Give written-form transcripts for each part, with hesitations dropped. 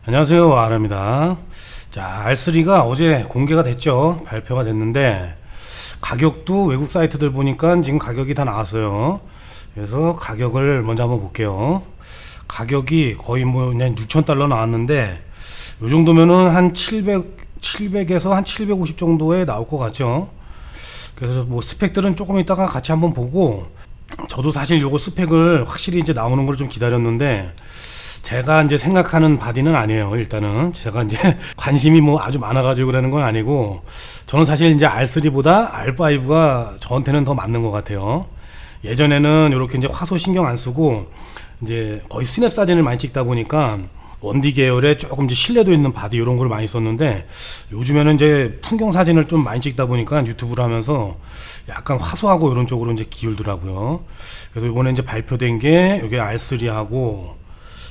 안녕하세요, 아랍니다. 자, R3가 어제 공개가 됐죠. 발표가 됐는데 가격도 외국 사이트들 보니까 지금 가격이 다 나왔어요. 그래서 가격을 먼저 한번 볼게요. 가격이 거의 뭐 그냥 6,000달러 나왔는데 요 정도면은 한 700에서 한 750 정도에 나올 것 같죠. 그래서 뭐 스펙들은 조금 이따가 같이 한번 보고, 저도 사실 요거 스펙을 확실히 이제 나오는 걸 좀 기다렸는데 제가 이제 생각하는 바디는 아니에요. 일단은 제가 이제 관심이 뭐 아주 많아가지고 그러는 건 아니고, 저는 사실 이제 R3보다 R5가 저한테는 더 맞는 것 같아요. 예전에는 이렇게 이제 화소 신경 안 쓰고 이제 거의 스냅 사진을 많이 찍다 보니까 원디 계열에 조금 이제 신뢰도 있는 바디 이런 걸 많이 썼는데, 요즘에는 이제 풍경 사진을 좀 많이 찍다 보니까 유튜브를 하면서 약간 화소하고 이런 쪽으로 이제 기울더라고요. 그래서 이번에 이제 발표된 게 여기 R3하고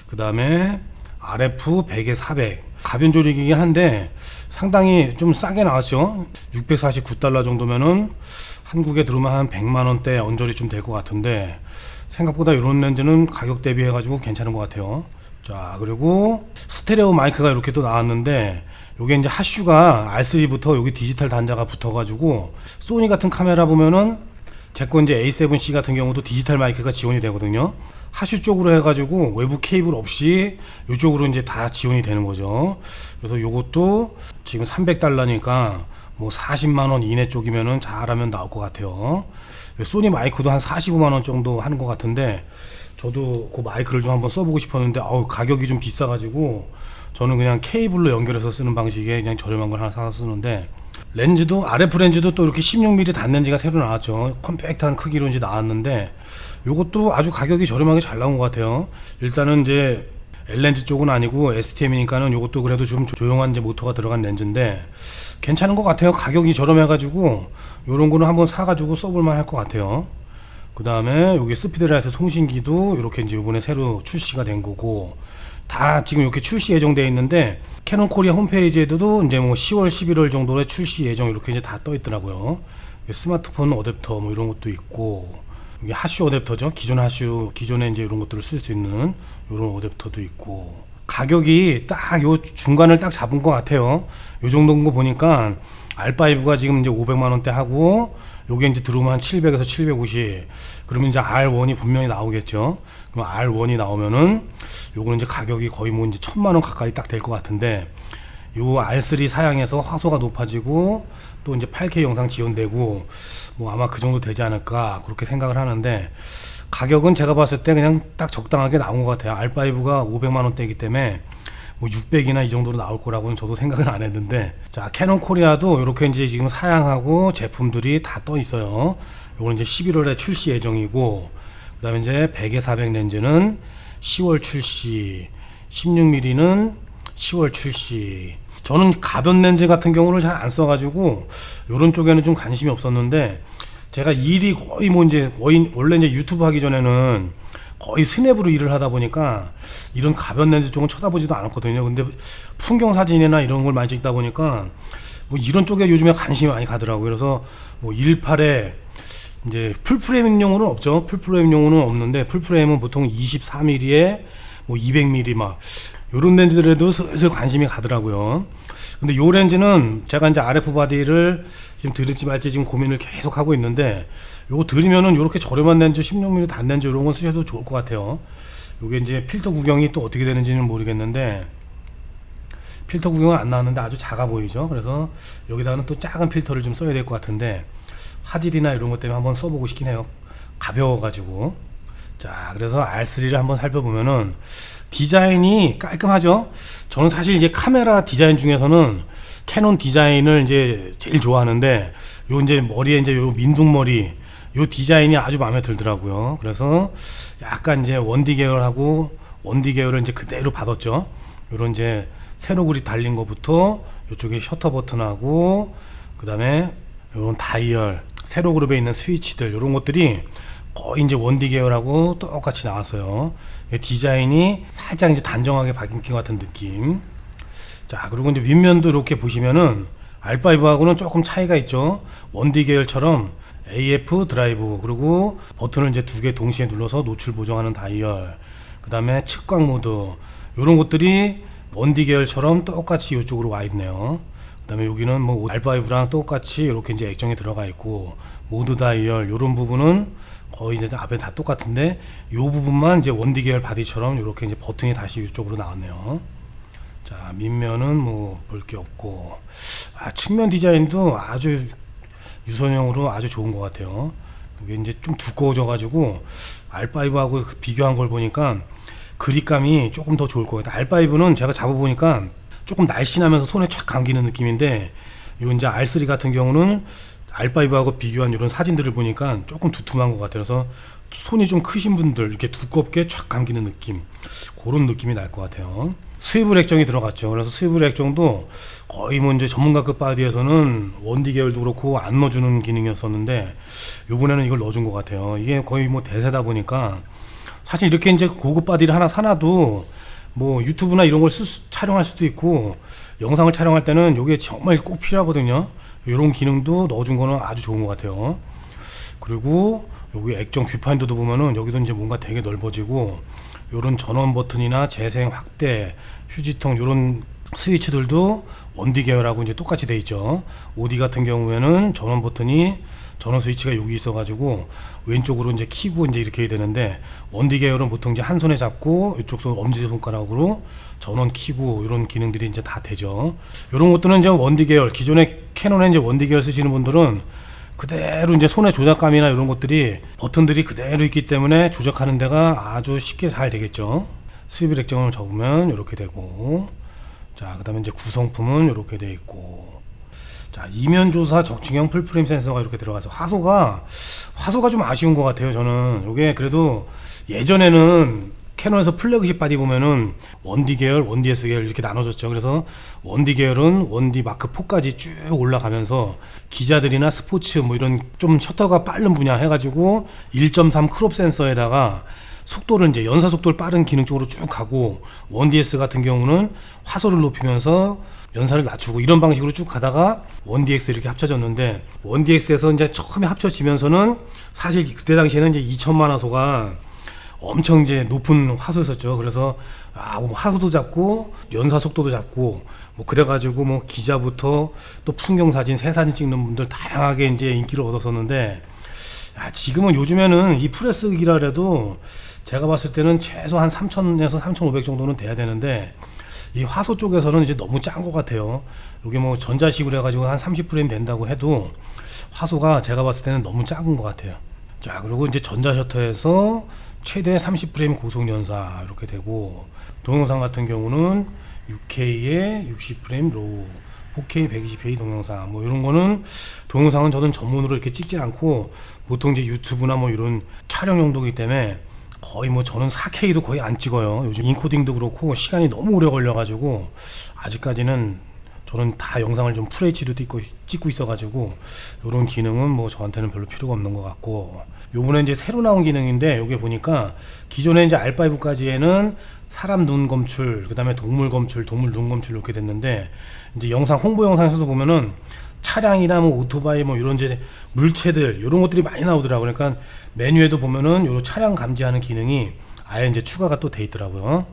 그 다음에 RF 100에 400 가변 조리기긴 한데 상당히 좀 싸게 나왔죠. 649달러 정도면은 한국에 들어오면 한 100만원대 언저리 좀 될 것 같은데, 생각보다 이런 렌즈는 가격 대비해 가지고 괜찮은 것 같아요. 자, 그리고 스테레오 마이크가 이렇게 또 나왔는데, 요게 이제 하슈가 R3부터 여기 디지털 단자가 붙어 가지고, 소니 같은 카메라 보면은 제 거 이제 A7C 같은 경우도 디지털 마이크가 지원이 되거든요. 하슈 쪽으로 해가지고 외부 케이블 없이 이쪽으로 이제 다 지원이 되는 거죠. 그래서 요것도 지금 300달러니까 뭐 40만원 이내 쪽이면은 잘하면 나올 것 같아요. 소니 마이크도 한 45만원 정도 하는 것 같은데, 저도 그 마이크를 좀 한번 써보고 싶었는데 가격이 좀 비싸가지고 저는 그냥 케이블로 연결해서 쓰는 방식에 그냥 저렴한 걸 하나 사서 쓰는데, 렌즈도 RF 렌즈도 또 이렇게 16mm 단렌즈가 새로 나왔죠. 컴팩트한 크기로 이제 나왔는데 요것도 아주 가격이 저렴하게 잘 나온 것 같아요. 일단은 이제 L렌즈 쪽은 아니고 STM이니까는 요것도 그래도 좀 조용한 이제 모터가 들어간 렌즈인데 괜찮은 것 같아요. 가격이 저렴해가지고 요런 거는 한번 사가지고 써볼만 할 것 같아요. 그 다음에 여기 스피드라이트 송신기도 이렇게 이제 요번에 새로 출시가 된 거고, 다 지금 이렇게 출시 예정되어 있는데 캐논 코리아 홈페이지에도 이제 뭐 10월 11월 정도에 출시 예정 이렇게 이제 다 떠 있더라고요. 스마트폰 어댑터 뭐 이런 것도 있고, 이게 하슈 어댑터죠. 기존에 이제 이런 것들을 쓸 수 있는 이런 어댑터도 있고, 가격이 딱 요 중간을 딱 잡은 것 같아요. 요 정도인 거 보니까 R5가 지금 이제 500만 원대 하고, 요게 이제 들어오면 한 700에서 750, 그러면 이제 R1이 분명히 나오겠죠. 그럼 R1이 나오면은 요거는 이제 가격이 거의 뭐 이제 1000만 원 가까이 딱 될 것 같은데, 요 R3 사양해서 화소가 높아지고 또 이제 8K 영상 지원되고 뭐 아마 그 정도 되지 않을까 그렇게 생각을 하는데, 가격은 제가 봤을 때 그냥 딱 적당하게 나온 것 같아요. R5가 500만 원대이기 때문에 뭐 600이나 이 정도로 나올 거라고는 저도 생각은 안 했는데, 자, 캐논 코리아도 이렇게 이제 지금 사양하고 제품들이 다 떠 있어요. 요건 이제 11월에 출시 예정이고, 그 다음에 이제 100에 400 렌즈는 10월 출시, 16mm는 10월 출시. 저는 가변 렌즈 같은 경우를 잘 안 써가지고 요런 쪽에는 좀 관심이 없었는데, 제가 일이 거의 뭐 이제 거의 원래 이제 유튜브 하기 전에는 거의 스냅으로 일을 하다 보니까 이런 가변 렌즈 쪽은 쳐다보지도 않았거든요. 근데 풍경 사진이나 이런 걸 많이 찍다 보니까 뭐 이런 쪽에 요즘에 관심이 많이 가더라고요. 그래서 뭐 18에 이제 풀프레임용으로는 없죠. 풀프레임용으로는 없는데, 풀프레임은 보통 24mm에 뭐 200mm 막 요런 렌즈들에도 슬슬 관심이 가더라고요. 근데 요 렌즈는 제가 이제 RF 바디를 지금 들을지 말지 지금 고민을 계속 하고 있는데, 요거 들으면은 요렇게 저렴한 렌즈 16mm 단 렌즈 이런 건 쓰셔도 좋을 것 같아요. 요게 이제 필터 구경이 또 어떻게 되는지는 모르겠는데, 필터 구경은 안 나왔는데 아주 작아 보이죠. 그래서 여기다가는 또 작은 필터를 좀 써야 될 것 같은데, 화질이나 이런 것 때문에 한번 써보고 싶긴 해요. 가벼워가지고. 자, 그래서 R3를 한번 살펴보면은 디자인이 깔끔하죠. 저는 사실 이제 카메라 디자인 중에서는 캐논 디자인을 이제 제일 좋아하는데, 요 이제 머리에 이제 요 민둥머리 요 디자인이 아주 마음에 들더라고요. 그래서 약간 이제 원디 계열을 이제 그대로 받았죠. 요런 이제 세로 그립 달린 거부터 요쪽에 셔터 버튼하고, 그 다음에 요런 다이얼, 세로 그룹에 있는 스위치들, 요런 것들이 거의 이제 원디 계열하고 똑같이 나왔어요. 디자인이 살짝 이제 단정하게 박힌 것 같은 느낌. 자, 그리고 이제 윗면도 이렇게 보시면은 R5하고는 조금 차이가 있죠. 원디 계열처럼 AF 드라이브, 그리고 버튼을 이제 두 개 동시에 눌러서 노출 보정하는 다이얼, 그 다음에 측광 모드, 요런 것들이 원디 계열처럼 똑같이 이쪽으로 와 있네요. 그다음에 여기는 뭐 R5랑 똑같이 이렇게 이제 액정이 들어가 있고, 모드 다이얼 요런 부분은 거의 이제 앞에 다 똑같은데, 요 부분만 이제 원디 계열 바디처럼 이렇게 이제 버튼이 다시 이쪽으로 나왔네요. 자, 밑면은 뭐 볼 게 없고, 측면 디자인도 아주 유선형으로 아주 좋은 것 같아요. 이게 이제 좀 두꺼워져 가지고 R5하고 비교한 걸 보니까 그립감이 조금 더 좋을 것 같아요. R5는 제가 잡아보니까 조금 날씬하면서 손에 촥 감기는 느낌인데, 요 이제 R3 같은 경우는 R5하고 비교한 이런 사진들을 보니까 조금 두툼한 것 같아요. 그래서 손이 좀 크신 분들 이렇게 두껍게 촥 감기는 느낌, 그런 느낌이 날 것 같아요. 스위블 액정이 들어갔죠. 그래서 스위블 액정도 거의 뭐 이제 전문가급 바디에서는 원디 계열도 그렇고 안 넣어주는 기능이었었는데, 요번에는 이걸 넣어준 것 같아요. 이게 거의 뭐 대세다 보니까, 사실 이렇게 이제 고급 바디를 하나 사놔도 뭐 유튜브나 이런 걸 촬영할 수도 있고, 영상을 촬영할 때는 이게 정말 꼭 필요하거든요. 이런 기능도 넣어준 거는 아주 좋은 것 같아요. 그리고 여기 액정 뷰파인더도 보면은 여기도 이제 뭔가 되게 넓어지고, 요런 전원 버튼이나 재생 확대, 휴지통 요런 스위치들도 원디 계열하고 이제 똑같이 돼 있죠. OD 같은 경우에는 전원 버튼이, 전원 스위치가 여기 있어 가지고 왼쪽으로 이제 키고 이제 이렇게 해야 되는데, 원디 계열은 보통 이제 한 손에 잡고 이쪽 손 엄지손가락으로 전원 키고 이런 기능들이 이제 다 되죠. 이런 것들은 이제 원디 계열, 기존에 캐논에 이제 원디 계열 쓰시는 분들은 그대로 이제 손의 조작감이나 이런 것들이 버튼들이 그대로 있기 때문에 조작하는 데가 아주 쉽게 잘 되겠죠. 스위블 액정을 접으면 이렇게 되고, 자, 그 다음에 이제 구성품은 이렇게 되어 있고, 자, 이면 조사 적층형 풀프레임 센서가 이렇게 들어가서 화소가 좀 아쉬운 것 같아요. 저는 이게 그래도 예전에는 캐논에서 플래그십 바디 보면은 원디 계열, 원디 S 계열 이렇게 나눠졌죠. 그래서 원디 계열은 원디 마크 4까지 쭉 올라가면서 기자들이나 스포츠 뭐 이런 좀 셔터가 빠른 분야 해가지고 1.3 크롭 센서에다가 속도를 이제 연사 속도를 빠른 기능 쪽으로 쭉 가고, 원디 S 같은 경우는 화소를 높이면서 연사를 낮추고 이런 방식으로 쭉 가다가 원디 X 이렇게 합쳐졌는데, 원디 X에서 이제 처음에 합쳐지면서는 사실 그때 당시에는 이제 2천만 화소가 엄청 이제 높은 화소였었죠. 그래서 뭐 화소도 잡고 연사 속도도 잡고 뭐 그래가지고 뭐 기자부터 또 풍경 사진, 새 사진 찍는 분들 다양하게 이제 인기를 얻었었는데, 지금은 요즘에는 이 프레스기라 해도 제가 봤을 때는 최소 한 3,000에서 3,500 정도는 돼야 되는데, 이 화소 쪽에서는 이제 너무 짠 것 같아요. 이게 뭐 전자식으로 해가지고 한 30프레임 된다고 해도 화소가 제가 봤을 때는 너무 작은 것 같아요. 자, 그리고 이제 전자 셔터에서 최대 30프레임 고속 연사 이렇게 되고, 동영상 같은 경우는 6K에 60프레임 로우, 4K 120p 동영상 뭐 이런 거는, 동영상은 저는 전문으로 이렇게 찍지 않고 보통 이제 유튜브나 뭐 이런 촬영 용도이기 때문에 거의 뭐 저는 4K도 거의 안 찍어요. 요즘 인코딩도 그렇고 시간이 너무 오래 걸려가지고 아직까지는 저는 다 영상을 좀 FHD도 찍고 있어가지고 이런 기능은 뭐 저한테는 별로 필요가 없는 것 같고, 요번에 이제 새로 나온 기능인데, 요게 보니까 기존에 이제 R5까지에는 사람 눈 검출, 그 다음에 동물 검출, 동물 눈 검출 이렇게 됐는데, 이제 영상 홍보 영상에서도 보면은 차량이나 뭐 오토바이 뭐 이런 이제 물체들 이런 것들이 많이 나오더라고요. 그러니까 메뉴에도 보면은 요 차량 감지하는 기능이 아예 이제 추가가 또 돼 있더라고요.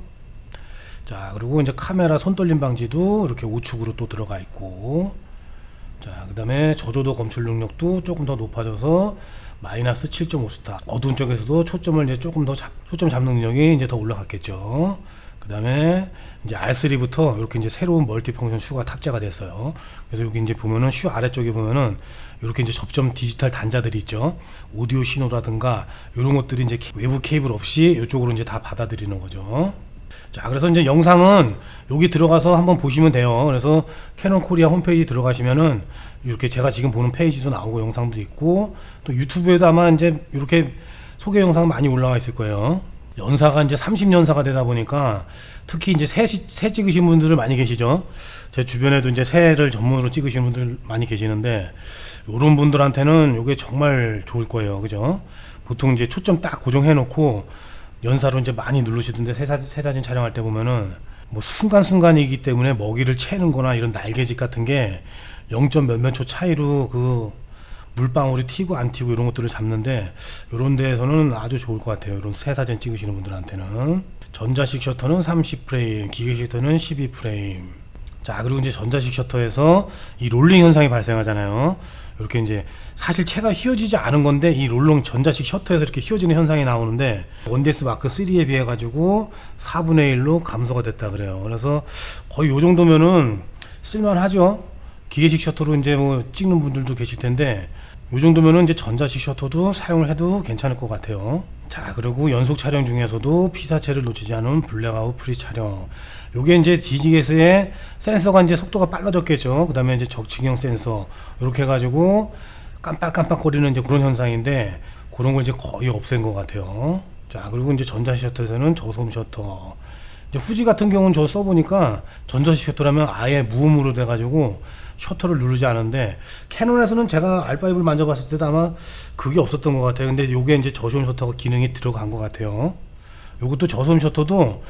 자, 그리고 이제 카메라 손떨림 방지도 이렇게 우측으로 또 들어가 있고, 자, 그 다음에 저조도 검출 능력도 조금 더 높아져서 마이너스 7.5스타. 어두운 쪽에서도 초점을 이제 조금 더 초점 잡는 능력이 이제 더 올라갔겠죠. 그 다음에 이제 R3부터 이렇게 이제 새로운 멀티 펑션 슈가 탑재가 됐어요. 그래서 여기 이제 보면은 슈 아래쪽에 보면은 이렇게 이제 접점 디지털 단자들이 있죠. 오디오 신호라든가 이런 것들이 이제 외부 케이블 없이 이쪽으로 이제 다 받아들이는 거죠. 자, 그래서 이제 영상은 여기 들어가서 한번 보시면 돼요. 그래서 캐논 코리아 홈페이지 들어가시면은 이렇게 제가 지금 보는 페이지도 나오고 영상도 있고, 또 유튜브에도 아마 이제 이렇게 소개 영상 많이 올라와 있을 거예요. 연사가 이제 30연사가 되다 보니까 특히 이제 새 찍으신 분들을 많이 계시죠. 제 주변에도 이제 새를 전문으로 찍으시는 분들 많이 계시는데, 이런 분들한테는 이게 정말 좋을 거예요. 그죠? 보통 이제 초점 딱 고정해 놓고 연사로 이제 많이 누르시던데, 새 사진 촬영할 때 보면은 뭐 순간순간이기 때문에 먹이를 채는 거나 이런 날개짓 같은 게 0점 몇몇 초 차이로 그 물방울이 튀고 안 튀고 이런 것들을 잡는데, 이런 데에서는 아주 좋을 것 같아요. 이런 새 사진 찍으시는 분들한테는. 전자식 셔터는 30프레임, 기계식 셔터는 12프레임. 자, 그리고 이제 전자식 셔터에서 이 롤링 현상이 발생하잖아요. 이렇게 이제 사실 채가 휘어지지 않은 건데 이 롤링 전자식 셔터에서 이렇게 휘어지는 현상이 나오는데 원데스 마크 3에 비해 가지고 4분의 1로 감소가 됐다 그래요. 그래서 거의 요 정도면은 쓸만하죠. 기계식 셔터로 이제 뭐 찍는 분들도 계실 텐데 요 정도면은 이제 전자식 셔터도 사용을 해도 괜찮을 것 같아요. 자, 그리고 연속 촬영 중에서도 피사체를 놓치지 않은 블랙아웃 프리 촬영. 요게 이제 DGS의 센서가 이제 속도가 빨라졌겠죠. 그 다음에 이제 적층형 센서. 이렇게 해가지고 깜빡깜빡거리는 이제 그런 현상인데 그런 걸 이제 거의 없앤 것 같아요. 자, 그리고 이제 전자식 셔터에서는 저소음 셔터. 이제 후지 같은 경우는 저 써보니까 전자식 셔터라면 아예 무음으로 돼가지고 셔터를 누르지 않은데 캐논에서는 제가 R5를 만져봤을 때도 아마 그게 없었던 것 같아요. 근데 요게 이제 저소음 셔터 기능이 들어간 것 같아요. 요것도 저소음 셔터도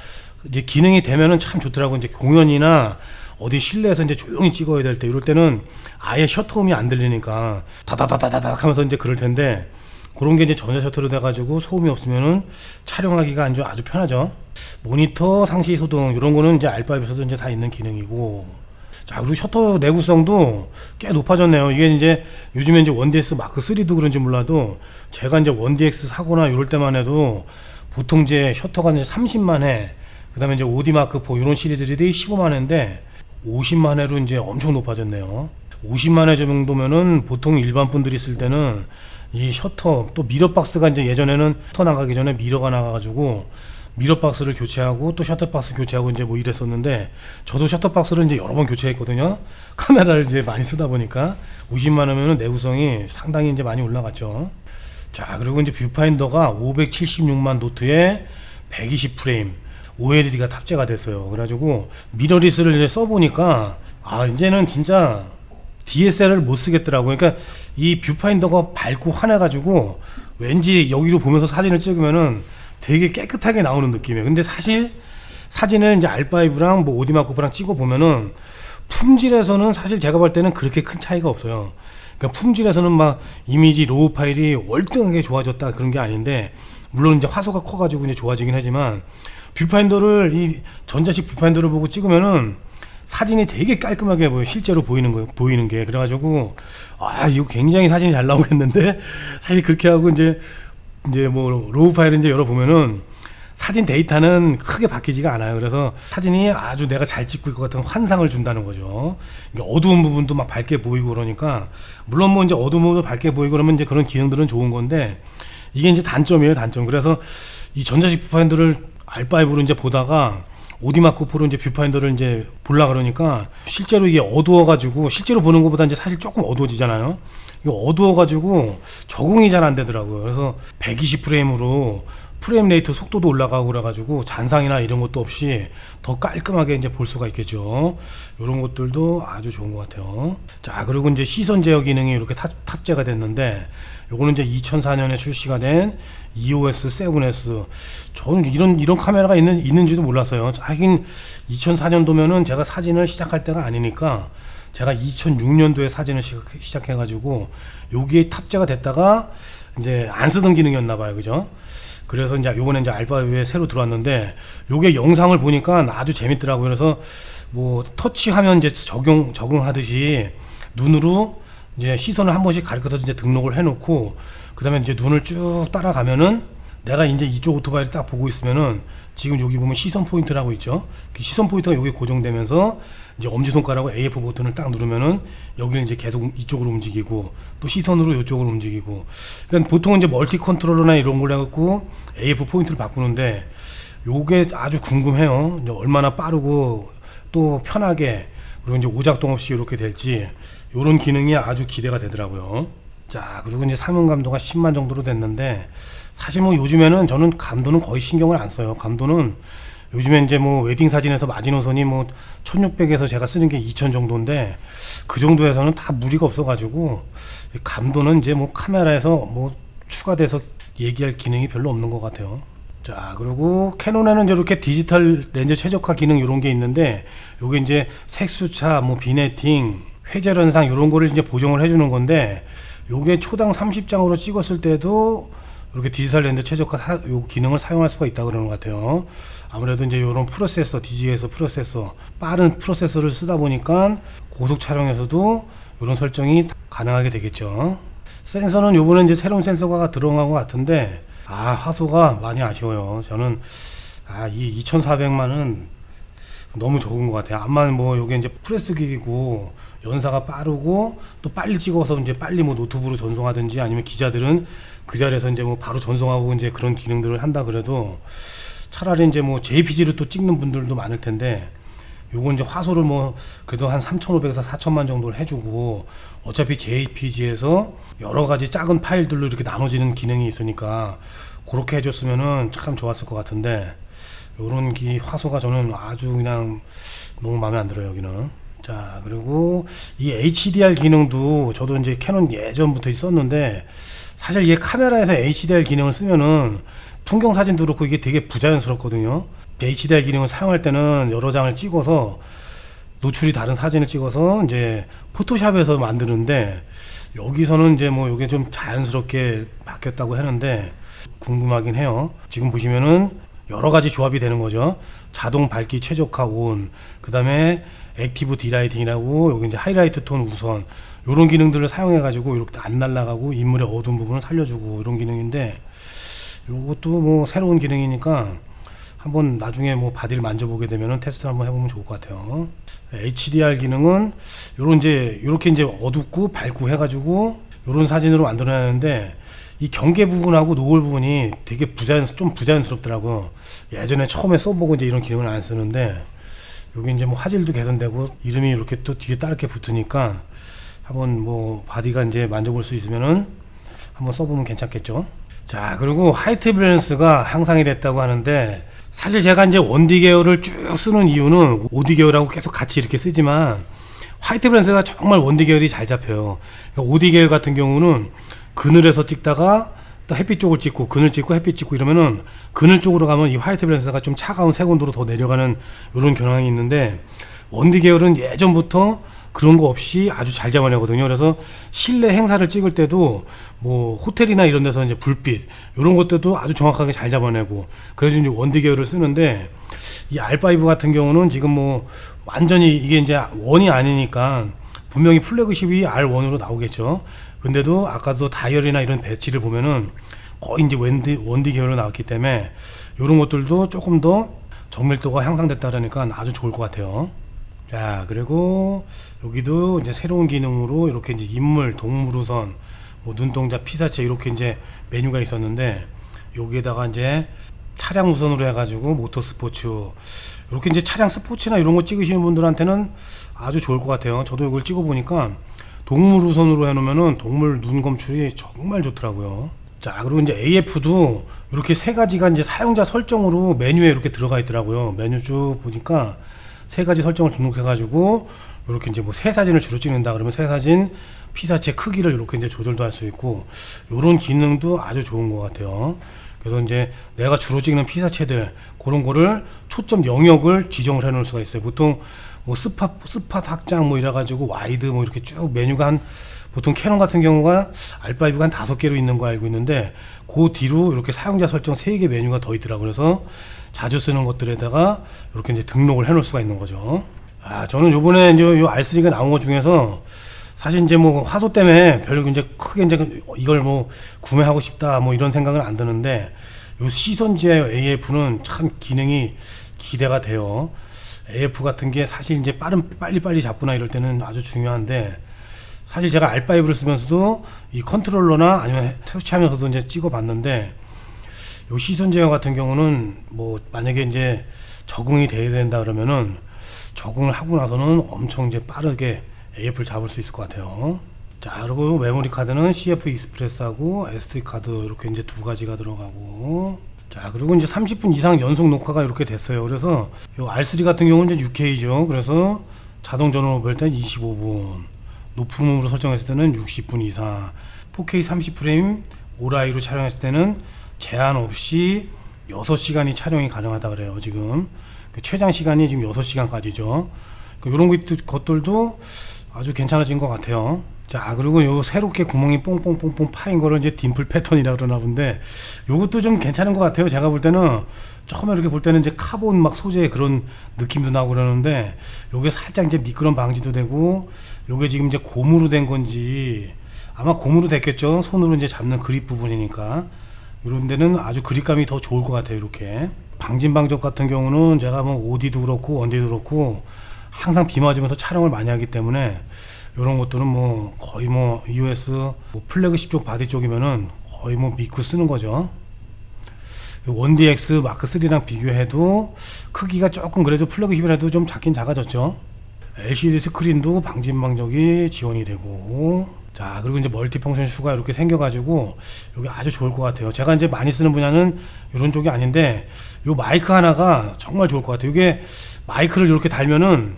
이제 기능이 되면은 참 좋더라고. 이제 공연이나 어디 실내에서 이제 조용히 찍어야 될 때 이럴 때는 아예 셔터음이 안 들리니까 다다다다닥 하면서 이제 그럴 텐데 그런 게 이제 전자 셔터로 돼가지고 소음이 없으면은 촬영하기가 아주 편하죠. 모니터 상시 소등 이런 거는 이제 R5에서도 이제 다 있는 기능이고. 자, 그리고 셔터 내구성도 꽤 높아졌네요. 이게 이제 요즘에 이제 원디엑스 마크 3도 그런지 몰라도 제가 이제 원디엑스 사거나 이럴 때만 해도 보통 이제 셔터가 이제 30만 회, 그 다음에 이제 오디 마크 4 이런 시리즈들이 15만 회인데 50만 회로 이제 엄청 높아졌네요. 50만 회 정도면은 보통 일반 분들이 쓸 때는 이 셔터 또 미러박스가 이제 예전에는 셔터 나가기 전에 미러가 나가가지고 미러박스를 교체하고 또 셔터박스 교체하고 이제 뭐 이랬었는데 저도 셔터박스를 이제 여러 번 교체했거든요. 카메라를 이제 많이 쓰다 보니까 50만 원이면 내구성이 상당히 이제 많이 올라갔죠. 자, 그리고 이제 뷰파인더가 576만 도트에 120프레임 OLED가 탑재가 됐어요. 그래가지고 미러리스를 이제 써보니까 이제는 진짜 DSLR을 못 쓰겠더라고요. 그러니까 이 뷰파인더가 밝고 환해가지고 왠지 여기로 보면서 사진을 찍으면은 되게 깨끗하게 나오는 느낌이에요. 근데 사실 사진을 이제 R5랑 뭐 오디마크4랑 찍어 보면은 품질에서는 사실 제가 볼 때는 그렇게 큰 차이가 없어요. 그러니까 품질에서는 막 이미지 로우 파일이 월등하게 좋아졌다 그런 게 아닌데 물론 이제 화소가 커가지고 이제 좋아지긴 하지만 뷰파인더를 이 전자식 뷰파인더를 보고 찍으면은 사진이 되게 깔끔하게 보여. 실제로 보이는 게 그래가지고 이거 굉장히 사진이 잘 나오겠는데 사실 그렇게 하고 이제 뭐 로우 파일을 이제 열어보면은 사진 데이터는 크게 바뀌지가 않아요. 그래서 사진이 아주 내가 잘 찍고 있을 것 같은 환상을 준다는 거죠. 어두운 부분도 막 밝게 보이고 그러니까 물론 뭐 이제 어두운 부분도 밝게 보이고 그러면 이제 그런 기능들은 좋은 건데 이게 이제 단점이에요, 단점. 그래서 이 전자식 뷰파인더를 R5로 이제 보다가 오디마크4로 이제 뷰파인더를 이제 보려 그러니까 실제로 이게 어두워가지고 실제로 보는 것보다 이제 사실 조금 어두워지잖아요. 이거 어두워가지고 적응이 잘 안 되더라고요. 그래서 120프레임으로 프레임 레이트 속도도 올라가고 그래가지고 잔상이나 이런 것도 없이 더 깔끔하게 이제 볼 수가 있겠죠. 이런 것들도 아주 좋은 것 같아요. 자, 그리고 이제 시선 제어 기능이 이렇게 탑재가 됐는데 요거는 이제 2004년에 출시가 된 EOS 7S. 저는 이런 카메라가 있는지도 몰랐어요. 하긴 2004년도면은 제가 사진을 시작할 때가 아니니까 제가 2006년도에 사진을 시작해가지고 여기에 탑재가 됐다가 이제 안 쓰던 기능이었나 봐요. 그죠? 그래서 이제 요번에 이제 R5에 새로 들어왔는데 요게 영상을 보니까 아주 재밌더라고요. 그래서 뭐 터치 화면 이제 적응하듯이 눈으로 이제 시선을 한 번씩 가리켜서 이제 등록을 해놓고 그 다음에 이제 눈을 쭉 따라가면은 내가 이제 이쪽 오토바이를 딱 보고 있으면은 지금 여기 보면 시선 포인트라고 있죠. 그 시선 포인트가 여기 고정되면서 이제 엄지손가락으로 AF 버튼을 딱 누르면은 여기는 이제 계속 이쪽으로 움직이고 또 시선으로 이쪽으로 움직이고. 그러니까 보통은 이제 멀티 컨트롤러나 이런 걸 해갖고 AF 포인트를 바꾸는데 요게 아주 궁금해요. 이제 얼마나 빠르고 또 편하게 그리고 이제 오작동 없이 이렇게 될지 요런 기능이 아주 기대가 되더라고요. 자, 그리고 이제 사면 감도가 10만 정도로 됐는데 사실 뭐 요즘에는 저는 감도는 거의 신경을 안 써요. 감도는 요즘에 이제 뭐 웨딩 사진에서 마지노선이 뭐 1600에서 제가 쓰는 게 2000 정도인데 그 정도에서는 다 무리가 없어가지고 감도는 이제 뭐 카메라에서 뭐 추가돼서 얘기할 기능이 별로 없는 것 같아요. 자, 그리고 캐논에는 이렇게 디지털 렌즈 최적화 기능 이런 게 있는데 요게 이제 색수차, 뭐 비네팅, 회절 현상 이런 거를 이제 보정을 해주는 건데 요게 초당 30장으로 찍었을 때도 이렇게 디지털 렌즈 최적화 요 기능을 사용할 수가 있다 그러는 것 같아요. 아무래도 이제 이런 프로세서, DG에서 프로세서, 빠른 프로세서를 쓰다 보니까 고속 촬영에서도 이런 설정이 가능하게 되겠죠. 센서는 요번에 이제 새로운 센서가 들어간 것 같은데, 화소가 많이 아쉬워요. 저는, 이 2400만은 너무 적은 것 같아요. 암만 뭐 요게 이제 프레스 기기고 연사가 빠르고 또 빨리 찍어서 이제 빨리 뭐 노트북으로 전송하든지 아니면 기자들은 그 자리에서 이제 뭐 바로 전송하고 이제 그런 기능들을 한다 그래도 차라리 이제 뭐 JPG로 또 찍는 분들도 많을 텐데, 요건 이제 화소를 뭐 그래도 한 3,500에서 4,000만 정도를 해주고 어차피 JPG에서 여러 가지 작은 파일들로 이렇게 나눠지는 기능이 있으니까 그렇게 해줬으면은 참 좋았을 것 같은데, 요런 화소가 저는 아주 그냥 너무 마음에 안 들어요, 여기는. 자, 그리고 이 HDR 기능도 저도 이제 캐논 예전부터 있었는데, 사실 이게 카메라에서 HDR 기능을 쓰면은 풍경 사진도 그렇고 이게 되게 부자연스럽거든요. HDR 기능을 사용할 때는 여러 장을 찍어서 노출이 다른 사진을 찍어서 이제 포토샵에서 만드는데, 여기서는 이제 뭐 이게 좀 자연스럽게 바뀌었다고 하는데 궁금하긴 해요. 지금 보시면은 여러 가지 조합이 되는 거죠. 자동 밝기 최적화 온, 그 다음에 액티브 디라이팅이라고 여기 이제 하이라이트 톤 우선, 요런 기능들을 사용해 가지고 이렇게 안 날아가고 인물의 어두운 부분을 살려주고 이런 기능인데, 요것도 뭐 새로운 기능이니까 한번 나중에 뭐 바디를 만져보게 되면은 테스트를 한번 해보면 좋을 것 같아요. HDR 기능은 요런 이제 요렇게 이제 어둡고 밝고 해가지고 요런 사진으로 만들어내는데, 이 경계 부분하고 노을 부분이 되게 좀 부자연스럽더라고. 예전에 처음에 써보고 이제 이런 기능을 안 쓰는데, 여기 이제 뭐 화질도 개선되고 이름이 이렇게 또 뒤에 따르게 붙으니까 한번 뭐 바디가 이제 만져볼 수 있으면은 한번 써보면 괜찮겠죠. 자, 그리고 화이트 밸런스가 향상이 됐다고 하는데, 사실 제가 이제 1D 계열을 쭉 쓰는 이유는 5D 계열하고 계속 같이 이렇게 쓰지만 화이트 밸런스가 정말 1D 계열이 잘 잡혀요. 그러니까 5D 계열 같은 경우는 그늘에서 찍다가 또 햇빛 쪽을 찍고 그늘 찍고 햇빛 찍고 이러면은 그늘 쪽으로 가면 이 화이트 밸런스가 좀 차가운 색온도로 더 내려가는 이런 경향이 있는데, 1D 계열은 예전부터 그런 거 없이 아주 잘 잡아내거든요. 그래서 실내 행사를 찍을 때도 뭐 호텔이나 이런 데서 이제 불빛 이런 것들도 아주 정확하게 잘 잡아내고, 그래서 이제 1D 계열을 쓰는데, 이 R5 같은 경우는 지금 뭐 완전히 이게 이제 1이 아니니까 분명히 플래그십이 R1으로 나오겠죠. 근데도 아까도 다이얼이나 이런 배치를 보면은 거의 이제 1D 계열로 나왔기 때문에 이런 것들도 조금 더 정밀도가 향상됐다 그러니까 아주 좋을 것 같아요. 자, 그리고 여기도 이제 새로운 기능으로 이렇게 이제 인물, 동물 우선, 뭐 눈동자, 피사체 이렇게 이제 메뉴가 있었는데, 여기에다가 이제 차량 우선으로 해가지고 모터 스포츠, 이렇게 이제 차량 스포츠나 이런 거 찍으시는 분들한테는 아주 좋을 것 같아요. 저도 이걸 찍어보니까 동물 우선으로 해놓으면은 동물 눈 검출이 정말 좋더라고요. 자, 그리고 이제 AF도 이렇게 세 가지가 이제 사용자 설정으로 메뉴에 이렇게 들어가 있더라고요. 메뉴 쭉 보니까 세 가지 설정을 등록해가지고 이렇게 이제 뭐 새 사진을 주로 찍는다 그러면 새 사진 피사체 크기를 이렇게 이제 조절도 할 수 있고, 이런 기능도 아주 좋은 것 같아요. 그래서 이제 내가 주로 찍는 피사체들 그런 거를 초점 영역을 지정을 해 놓을 수가 있어요. 보통 뭐 스팟 확장 뭐 이래가지고 와이드 뭐 이렇게 쭉 메뉴가 한, 보통 캐논 같은 경우가 R5가 한 5개로 있는 거 알고 있는데, 그 뒤로 이렇게 사용자 설정 3개 메뉴가 더 있더라고요. 그래서 자주 쓰는 것들에다가 이렇게 이제 등록을 해 놓을 수가 있는 거죠. 저는 요번에 이제 요 R3가 나온 것 중에서 사실 이제 뭐 화소 때문에 별 이제 크게 이제 이걸 뭐 구매하고 싶다 뭐 이런 생각은 안 드는데, 요 시선 제어 AF는 참 기능이 기대가 돼요. AF 같은 게 사실 이제 빨리빨리 잡거나 이럴 때는 아주 중요한데, 사실 제가 R5를 쓰면서도 이 컨트롤러나 아니면 터치하면서도 이제 찍어봤는데, 요 시선 제어 같은 경우는 뭐 만약에 이제 적응이 돼야 된다 그러면은 적응을 하고 나서는 엄청 이제 빠르게 AF를 잡을 수 있을 것 같아요. 자, 그리고 메모리 카드는 CF 익스프레스하고 SD 카드 이렇게 이제 두 가지가 들어가고, 자, 그리고 이제 30분 이상 연속 녹화가 이렇게 됐어요. 그래서 요 R3 같은 경우는 이제 6K죠. 그래서 자동 전원을 볼 땐 25분, 높음으로 설정했을 때는 60분 이상, 4K 30프레임 오라이로 촬영했을 때는 제한 없이 6시간이 촬영이 가능하다 그래요. 지금 최장 시간이 지금 6시간까지죠. 이런 것들도 아주 괜찮아진 것 같아요. 자, 그리고 요 새롭게 구멍이 뽕뽕뽕뽕 파인 거를 이제 딤플 패턴이라 그러나 본데, 요것도 좀 괜찮은 것 같아요. 제가 볼 때는 처음에 이렇게 볼 때는 이제 카본 막 소재 그런 느낌도 나고 그러는데, 요게 살짝 이제 미끄럼 방지도 되고, 요게 지금 이제 고무로 된 건지 아마 고무로 됐겠죠. 손으로 이제 잡는 그립 부분이니까. 이런 데는 아주 그립감이 더 좋을 것 같아요. 이렇게 방진방적 같은 경우는 제가 뭐 OD도 그렇고 원디도 그렇고 항상 비 맞으면서 촬영을 많이 하기 때문에 이런 것들은 뭐 거의 뭐 EOS 뭐 플래그십 쪽 바디 쪽이면은 거의 뭐 믿고 쓰는 거죠. 원DX 마크 3랑 비교해도 크기가 조금 그래도 플래그십이라도 좀 작긴 작아졌죠. LCD 스크린도 방진방적이 지원이 되고, 자, 그리고 이제 멀티펑션 슈가 이렇게 생겨가지고 여기 아주 좋을 것 같아요. 제가 이제 많이 쓰는 분야는 이런 쪽이 아닌데, 요 마이크 하나가 정말 좋을 것 같아요. 이게 마이크를 이렇게 달면은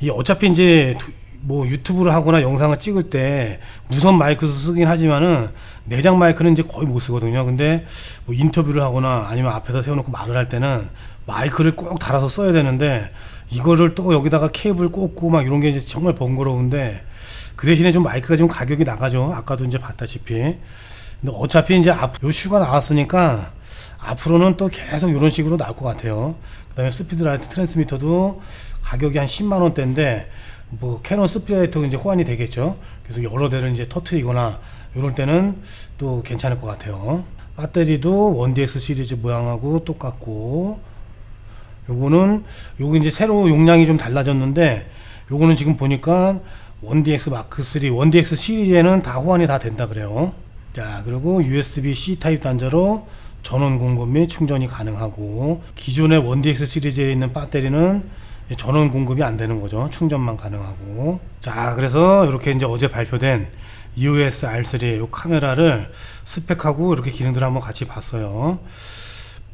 이 어차피 이제 뭐 유튜브를 하거나 영상을 찍을 때 무선 마이크도 쓰긴 하지만은 내장 마이크는 이제 거의 못 쓰거든요. 근데 뭐 인터뷰를 하거나 아니면 앞에서 세워놓고 말을 할 때는 마이크를 꼭 달아서 써야 되는데, 이거를 또 여기다가 케이블 꽂고 막 이런 게 이제 정말 번거로운데, 그 대신에 좀 마이크가 좀 가격이 나가죠. 아까도 이제 봤다시피. 근데 어차피 이제 요 슈가 나왔으니까 앞으로는 또 계속 이런 식으로 나올 것 같아요. 그 다음에 스피드라이트 트랜스미터도 가격이 한 10만 원대인데, 뭐 캐논 스피드라이트 이제 호환이 되겠죠. 그래서 여러 대를 이제 터트리거나 이럴 때는 또 괜찮을 것 같아요. 배터리도 원DX 시리즈 모양하고 똑같고, 요거는 요거 이제 새로 용량이 좀 달라졌는데, 요거는 지금 보니까 원DX 마크 3, 원DX 시리즈에는 다 호환이 다 된다 그래요. 자, 그리고 USB-C 타입 단자로 전원 공급 및 충전이 가능하고, 기존의 원DX 시리즈에 있는 배터리는 전원 공급이 안 되는 거죠. 충전만 가능하고. 자, 그래서 이렇게 이제 어제 발표된 EOS R3 이 카메라를 스펙하고 이렇게 기능들을 한번 같이 봤어요.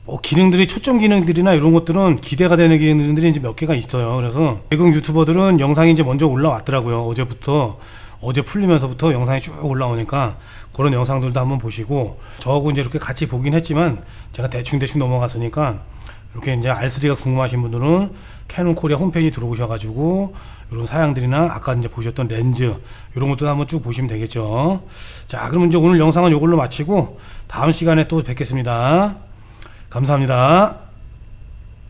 뭐 기능들이 초점 기능들이나 이런 것들은 기대가 되는 기능들이 이제 몇 개가 있어요. 그래서 외국 유튜버들은 영상이 이제 먼저 올라왔더라고요. 어제부터, 어제 풀리면서부터 영상이 쭉 올라오니까 그런 영상들도 한번 보시고, 저하고 이제 이렇게 같이 보긴 했지만 제가 대충 넘어갔으니까, 이렇게 이제 R3가 궁금하신 분들은 캐논 코리아 홈페이지 들어오셔가지고 이런 사양들이나 아까 이제 보셨던 렌즈 이런 것도 한번 쭉 보시면 되겠죠. 자, 그럼 이제 오늘 영상은 이걸로 마치고 다음 시간에 또 뵙겠습니다. 감사합니다.